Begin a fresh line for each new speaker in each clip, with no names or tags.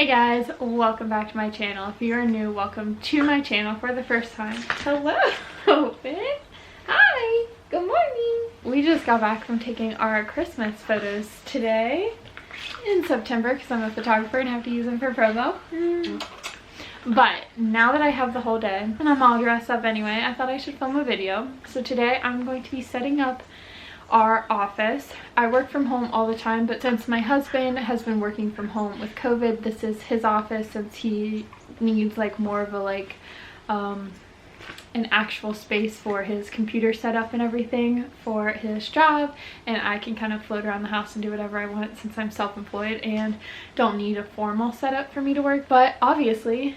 Hey guys, welcome back to my channel. If you are new, welcome to my channel for the first time. Hello, babe. Hi, good morning. We just got back from taking our Christmas photos today in September because I'm a photographer and have to use them for promo. But now that I have the whole day and I'm all dressed up anyway, I thought I should film a video. So today I'm going to be setting up our office. I work from home all the time, but since my husband has been working from home with COVID, this is his office since he needs like more of a an actual space for his computer setup and everything for his job, and I can kind of float around the house and do whatever I want since I'm self-employed and don't need a formal setup for me to work. But obviously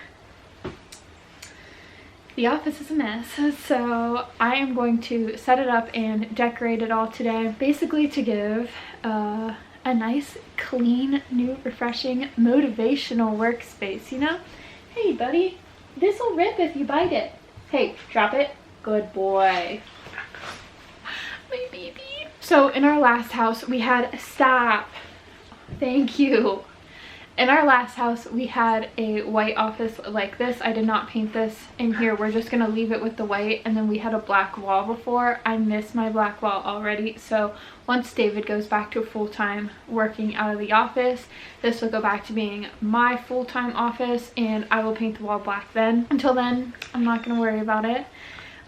the office is a mess, so I am going to set it up and decorate it all today, basically to give a nice, clean, new, refreshing, motivational workspace, you know? Hey, buddy, this'll rip if you bite it. Hey, drop it. Good boy. My baby. So in our last house, we had, stop. Thank you. In our last house, we had a white office like this. I did not paint this in here. We're just gonna leave it with the white, and then we had a black wall before. I miss my black wall already, so once David goes back to full-time working out of the office, this will go back to being my full-time office, and I will paint the wall black then. Until then, I'm not gonna worry about it.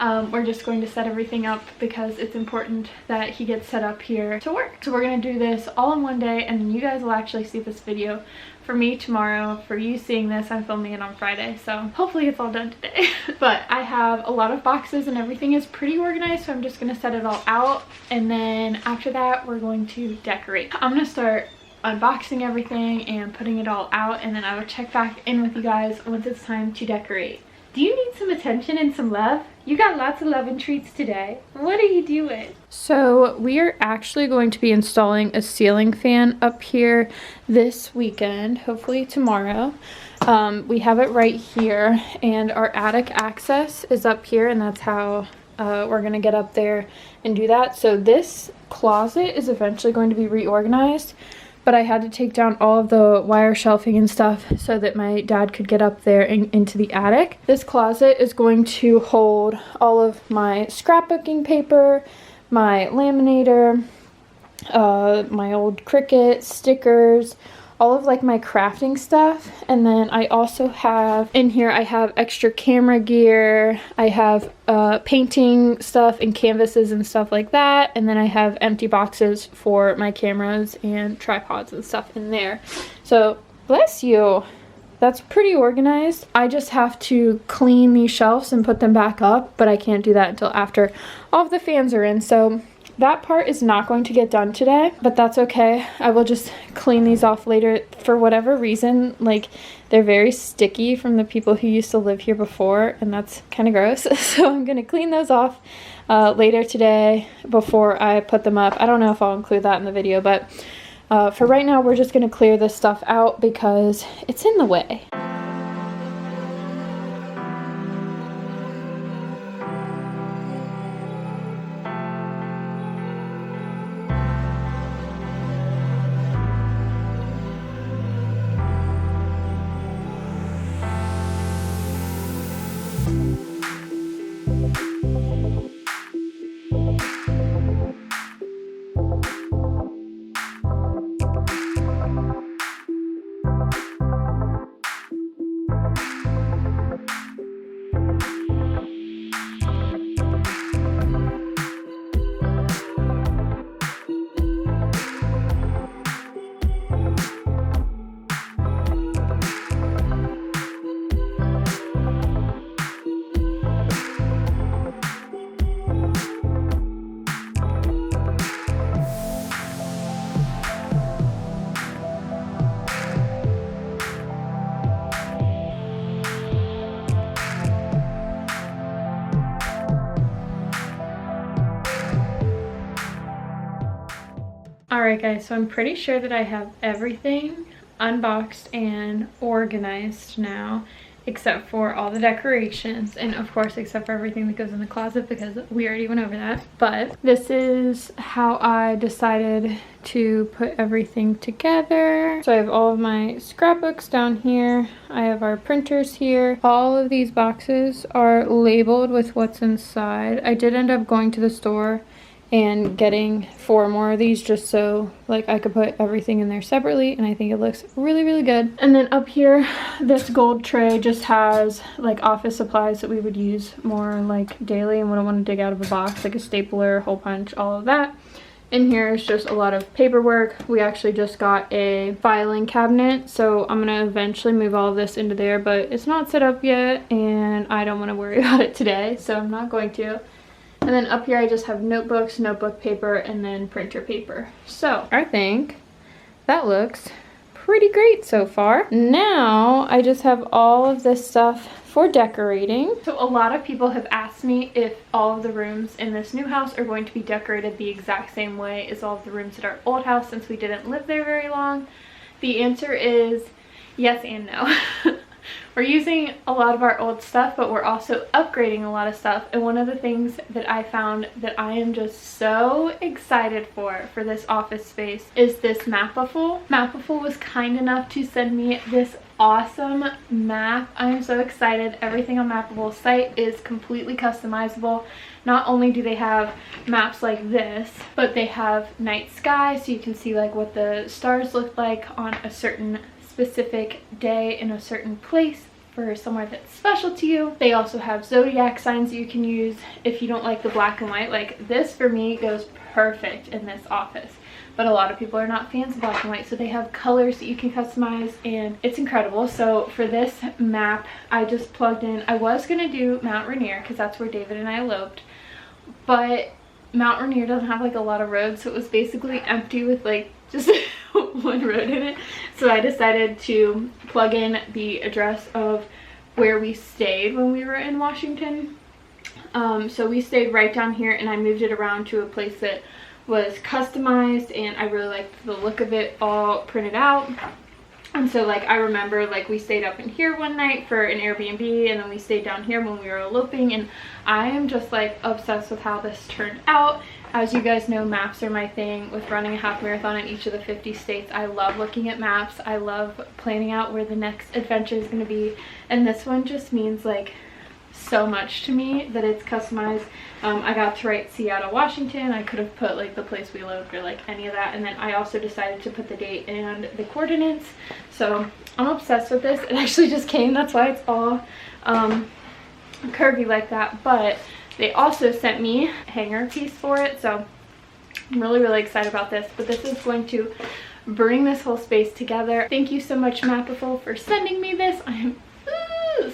We're just going to set everything up because it's important that he gets set up here to work. So we're going to do this all in one day, and then you guys will actually see this video for me tomorrow. For you seeing this, I'm filming it on Friday, so hopefully it's all done today. But I have a lot of boxes and everything is pretty organized, so I'm just going to set it all out, and then after that we're going to decorate. I'm going to start unboxing everything and putting it all out, and then I will check back in with you guys once it's time to decorate. Do you need some attention and some love? You got lots of love and treats today. What are you doing? So we are actually going to be installing a ceiling fan up here this weekend, hopefully tomorrow. We have it right here, and our attic access is up here, and that's how we're gonna get up there and do that. So this closet is eventually going to be reorganized, but I had to take down all of the wire shelving and stuff so that my dad could get up there and into the attic. This closet is going to hold all of my scrapbooking paper, my laminator, my old Cricut stickers, all of like my crafting stuff. And then I also have in here, I have extra camera gear, I have painting stuff and canvases and stuff like that, and then I have empty boxes for my cameras and tripods and stuff in there. So bless you, that's pretty organized. I just have to clean these shelves and put them back up, but I can't do that until after all of the fans are in. So that part is not going to get done today, but that's okay. I will just clean these off later. For whatever reason, like, they're very sticky from the people who used to live here before, and that's kind of gross. So I'm going to clean those off later today before I put them up. I don't know if I'll include that in the video, but for right now, we're just going to clear this stuff out because it's in the way. Alright guys, so I'm pretty sure that I have everything unboxed and organized now, except for all the decorations, and of course except for everything that goes in the closet because we already went over that. But this is how I decided to put everything together. So I have all of my scrapbooks down here. I have our printers here. All of these boxes are labeled with what's inside. I did end up going to the store and getting 4 more of these just so like I could put everything in there separately, and I think it looks really, really good. And then up here, this gold tray just has like office supplies that we would use more like daily and wouldn't want to dig out of a box, like a stapler, hole punch, all of that. In here is just a lot of paperwork. We actually just got a filing cabinet, so I'm gonna eventually move all of this into there, but it's not set up yet and I don't want to worry about it today, so I'm not going to. And then up here I just have notebooks, notebook paper, and then printer paper. So I think that looks pretty great so far. Now I just have all of this stuff for decorating. So a lot of people have asked me if all of the rooms in this new house are going to be decorated the exact same way as all of the rooms at our old house since we didn't live there very long. The answer is yes and no. We're using a lot of our old stuff, but we're also upgrading a lot of stuff. And one of the things that I found that I am just so excited for this office space is this Mapiful. Mapiful was kind enough to send me this awesome map. I am so excited. Everything on Mapiful's site is completely customizable. Not only do they have maps like this, but they have night sky, so you can see like what the stars look like on a certain specific day in a certain place for somewhere that's special to you. They also have zodiac signs that you can use if you don't like the black and white. Like this for me goes perfect in this office, but a lot of people are not fans of black and white, so they have colors that you can customize and it's incredible. So for this map I just plugged in, I was gonna do Mount Rainier because that's where David and I eloped, but Mount Rainier doesn't have like a lot of roads, so it was basically empty with like just one road in it. So I decided to plug in the address of where we stayed when we were in Washington. So we stayed right down here, and I moved it around to a place that was customized, and I really liked the look of it all printed out. And so like I remember like we stayed up in here one night for an Airbnb, and then we stayed down here when we were eloping, and I am just like obsessed with how this turned out. As you guys know, maps are my thing. With running a half marathon in each of the 50 states, I love looking at maps. I love planning out where the next adventure is going to be, and this one just means like so much to me that it's customized. I got to write Seattle, Washington. I could have put like the place we lived or like any of that, and then I also decided to put the date and the coordinates. So I'm obsessed with this. It actually just came, that's why it's all curvy like that, but they also sent me a hanger piece for it, so I'm really, really excited about this. But this is going to bring this whole space together. Thank you so much, Mapiful, for sending me this. I am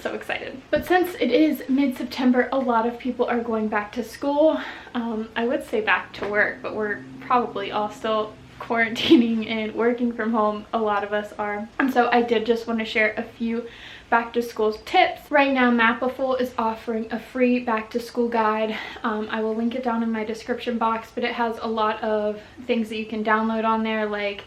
so excited. But since it is mid-September, a lot of people are going back to school. I would say back to work, but we're probably all still quarantining and working from home. A lot of us are. And so I did just want to share a few back to school tips. Right now Mapiful is offering a free back to school guide. I will link it down in my description box, but it has a lot of things that you can download on there, like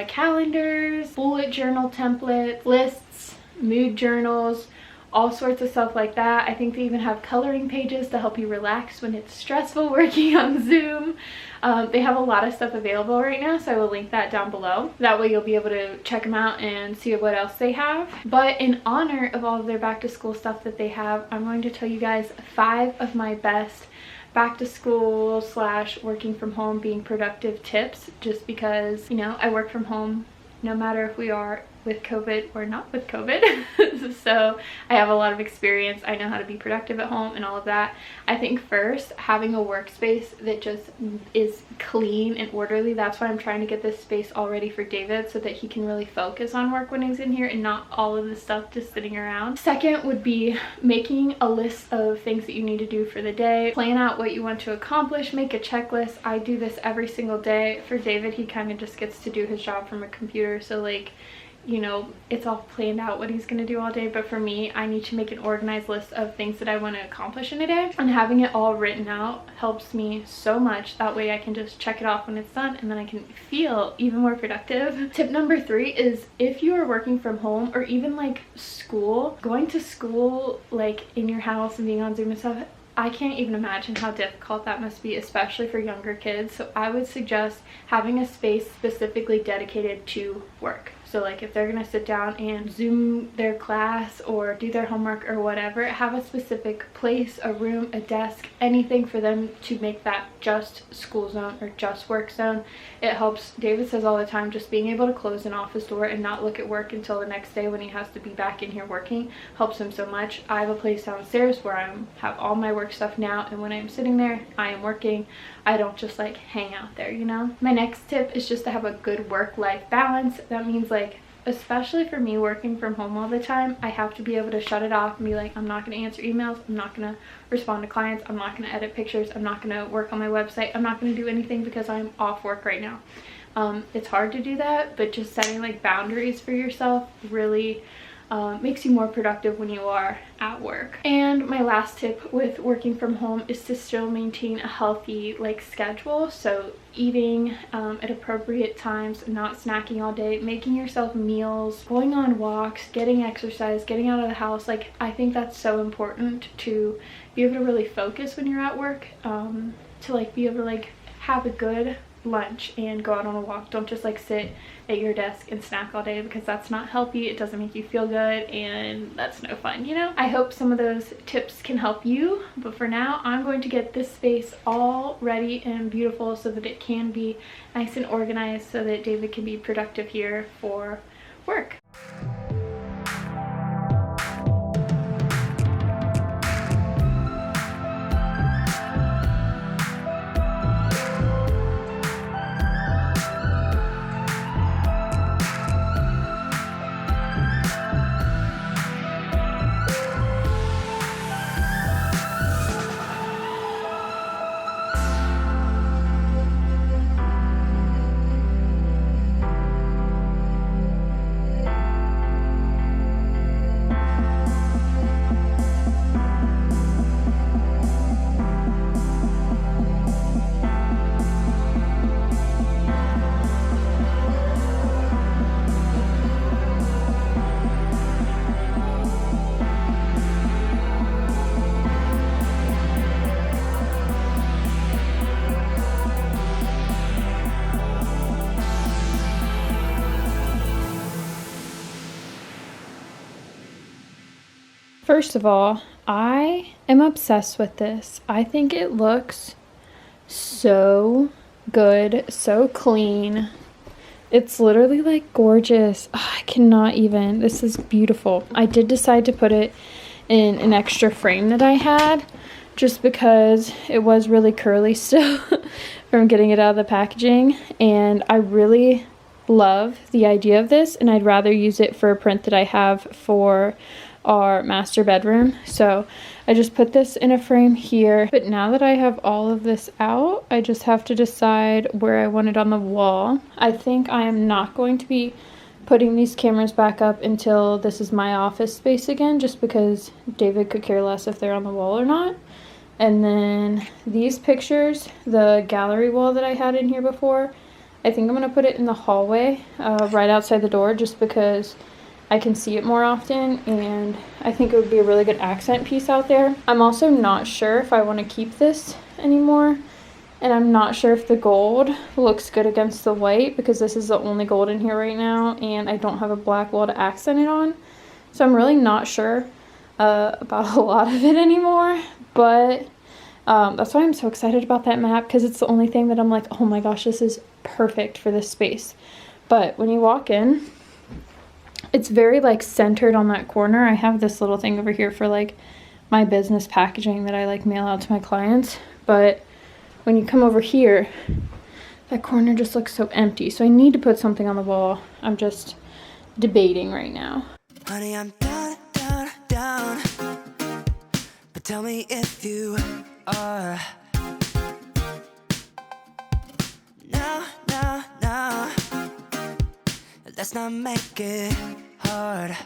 calendars, bullet journal templates, lists, mood journals, all sorts of stuff like that. I think they even have coloring pages to help you relax when it's stressful working on Zoom. They have a lot of stuff available right now, so I will link that down below. That way you'll be able to check them out and see what else they have. But in honor of all of their back to school stuff that they have, I'm going to tell you guys 5 of my best back to school / working from home being productive tips, just because, you know, I work from home no matter if we are with COVID or not with COVID. So I have a lot of experience. I know how to be productive at home and all of that. I think first, having a workspace that just is clean and orderly. That's why I'm trying to get this space all ready for David, so that he can really focus on work when he's in here and not all of the stuff just sitting around. Second would be making a list of things that you need to do for the day. Plan out what you want to accomplish, make a checklist. I do this every single day. For David, he kind of just gets to do his job from a computer, so like you know, it's all planned out what he's gonna do all day, but for me, I need to make an organized list of things that I want to accomplish in a day, and having it all written out helps me so much. That way I can just check it off when it's done, and then I can feel even more productive. Tip number 3 is, if you are working from home or even like school, going to school like in your house and being on Zoom and stuff, I can't even imagine how difficult that must be, especially for younger kids. So I would suggest having a space specifically dedicated to work. So like if they're gonna sit down and Zoom their class or do their homework or whatever, have a specific place, a room, a desk, anything for them to make that just school zone or just work zone. It helps. David says all the time, just being able to close an office door and not look at work until the next day when he has to be back in here working helps him so much. I have a place downstairs where I have all my work stuff now, and when I'm sitting there, I am working. I don't just like hang out there, you know? My next tip is just to have a good work-life balance. That means like, especially for me working from home all the time, I have to be able to shut it off and be like, I'm not going to answer emails, I'm not going to respond to clients, I'm not going to edit pictures, I'm not going to work on my website, I'm not going to do anything because I'm off work right now. It's hard to do that, but just setting like boundaries for yourself really makes you more productive when you are at work. And my last tip with working from home is to still maintain a healthy like schedule. So eating at appropriate times, not snacking all day, making yourself meals, going on walks, getting exercise, getting out of the house. Like, I think that's so important to be able to really focus when you're at work, to like be able to like have a good lunch and go out on a walk. Don't just like sit at your desk and snack all day, because that's not healthy. It doesn't make you feel good, and that's no fun, you know? I hope some of those tips can help you, but for now I'm going to get this space all ready and beautiful so that it can be nice and organized, so that David can be productive here for work. First of all, I am obsessed with this. I think it looks so good, so clean. It's literally like gorgeous. I cannot even. This is beautiful. I did decide to put it in an extra frame that I had, just because it was really curly still from getting it out of the packaging, and I really love the idea of this, and I'd rather use it for a print that I have for our master bedroom. So I just put this in a frame here. But now that I have all of this out, I just have to decide where I want it on the wall. I think I am not going to be putting these cameras back up until this is my office space again, just because David could care less if they're on the wall or not. And then these pictures, the gallery wall that I had in here before, I think I'm going to put it in the hallway right outside the door, just because I can see it more often, and I think it would be a really good accent piece out there. I'm also not sure if I want to keep this anymore, and I'm not sure if the gold looks good against the white, because this is the only gold in here right now, and I don't have a black wall to accent it on. So I'm really not sure about a lot of it anymore, but that's why I'm so excited about that map, because it's the only thing that I'm like, oh my gosh, this is perfect for this space. But when you walk in, it's very like centered on that corner. I have this little thing over here for like my business packaging that I like mail out to my clients, but when you come over here, that corner just looks so empty. So I need to put something on the wall. I'm just debating right now.
Honey, I'm down, down, down, but tell me if you are. Now, now, now, let's not make it hard.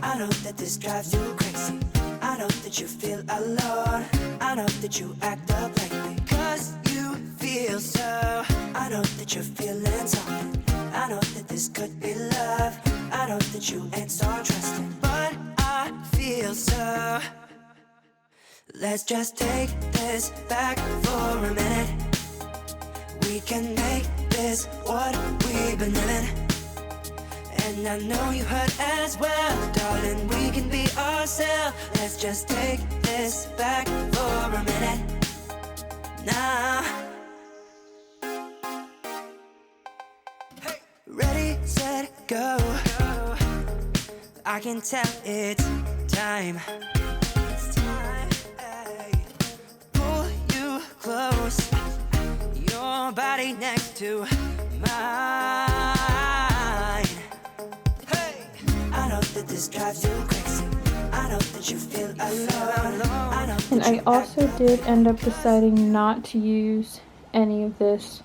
I know that this drives you crazy. I know that you feel alone. I know that you act up lately, cause you feel so. I know that you're feeling something. I know that this could be love. I know that you ain't so trusting, but I feel so. Let's just take this back for a minute. We can make this what we've been living. And I know you hurt as well, darling, we can be ourselves. Let's just take this back for a minute. Now, hey. Ready, set, go. I can tell it's time. It's time, hey. Pull you close, your body next to mine. I know that this drives you crazy. I know that you feel alone.
And I also did end up deciding not to use any of this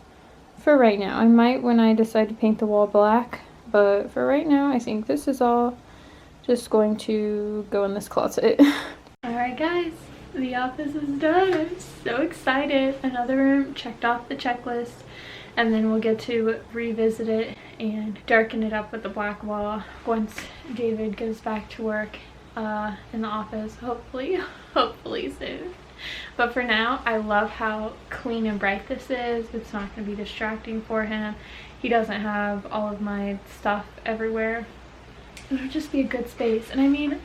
for right now. I might when I decide to paint the wall black, but for right now I think this is all just going to go in this closet. Alright guys, the office is done. I'm so excited. Another room checked off the checklist, and then we'll get to revisit it and darken it up with the black wall once David goes back to work in the office, hopefully soon. But for now, I love how clean and bright this is. It's not going to be distracting for him. He doesn't have all of my stuff everywhere. It'll just be a good space. And I mean,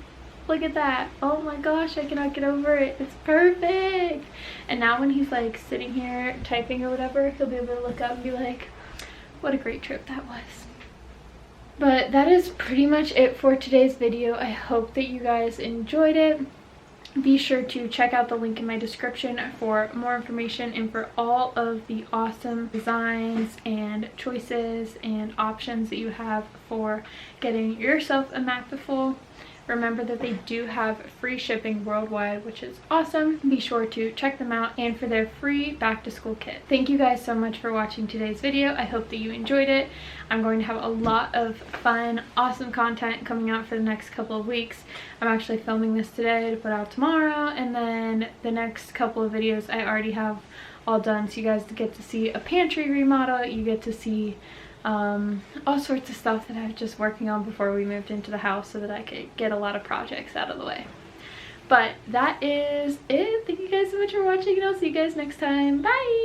look at that. Oh my gosh, I cannot get over it. It's perfect. And now when he's like sitting here typing or whatever, he'll be able to look up and be like, what a great trip that was. But that is pretty much it for today's video. I hope that you guys enjoyed it. Be sure to check out the link in my description for more information and for all of the awesome designs and choices and options that you have for getting yourself a Mapiful. Remember that they do have free shipping worldwide, which is awesome. Be sure to check them out and for their free back to school kit. Thank you guys so much for watching today's video. I hope that you enjoyed it. I'm going to have a lot of fun, awesome content coming out for the next couple of weeks. I'm actually filming this today to put out tomorrow, and then the next couple of videos I already have all done, so you guys get to see a pantry remodel. You get to see all sorts of stuff that I was just working on before we moved into the house so that I could get a lot of projects out of the way. But that is it. Thank you guys so much for watching, and I'll see you guys next time. Bye!